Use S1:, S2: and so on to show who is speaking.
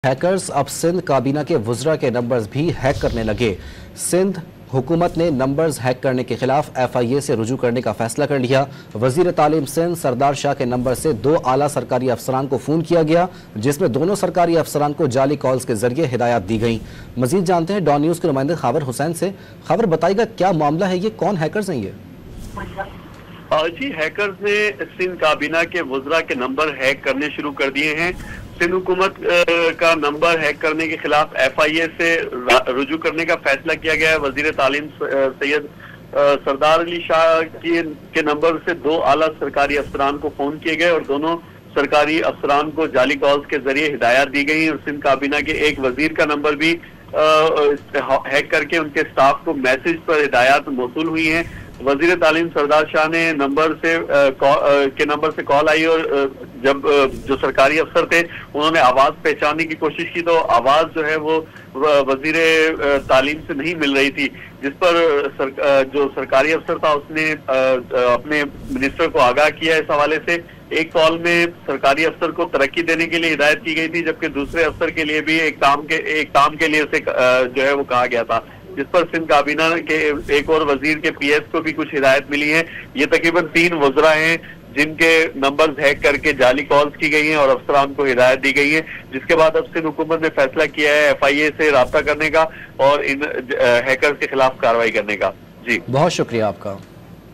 S1: Hackers अब सिंध काबीना के वुज़रा के नंबर्स भी हैक करने लगे। सिंध हुकूमत ने नंबर्स हैक करने के खिलाफ FIA से रुजू करने का फैसला कर लिया। वजीर तालीम सिंध सरदार शाह के नंबर से 2 आला सरकारी अफसरान को फ़ोन किया गया, जिसमें दोनों सरकारी अफसरान को जाली कॉल्स के जरिए हिदायत दी गई। मजीद जानते हैं डॉन न्यूज़ के नुमाइंदे खबर हुसैन से। खबर बताइएगा, क्या मामला है, ये कौन हैकर्स हैं ये?
S2: जी, हैकर्स ने सिंध काबीना के वुज़रा के नंबर हैक करने शुरू कर दिए हैं। सिंध हुकूमत का नंबर हैक करने के खिलाफ FIA से रुजू करने का फैसला किया गया है। वजीर तालीम सैयद सरदार अली शाह के नंबर से 2 आला सरकारी अफसरान को फोन किए गए और दोनों सरकारी अफसरान को जाली कॉल्स के जरिए हिदायत दी गई और सिंध काबीना के एक वजीर का नंबर भी हैक करके उनके स्टाफ को मैसेज पर हिदायत मौसूल हुई हैं। वजीर तालीम सरदार शाह ने नंबर से कॉल आई और जब जो सरकारी अफसर थे उन्होंने आवाज पहचानने की कोशिश की तो आवाज जो है वो वजीर तालीम से नहीं मिल रही थी, जिस पर जो सरकारी अफसर था उसने अपने मिनिस्टर को आगाह किया। इस हवाले से एक कॉल में सरकारी अफसर को तरक्की देने के लिए हिदायत की गई थी, जबकि दूसरे अफसर के लिए भी एक काम के लिए उसे जो है वो कहा गया था, जिस पर सिंध काबीना के एक और वजीर के PS को भी कुछ हिदायत मिली है। ये तकरीबन 3 वज़रा हैं जिनके नंबर्स हैक करके जाली कॉल्स की गई हैं और अफसरान को हिदायत दी गई है, जिसके बाद अब सिंध हुकूमत ने फैसला किया है FIA से राब्ता करने का और इन हैकर्स के खिलाफ कार्रवाई करने का। जी,
S1: बहुत शुक्रिया आपका।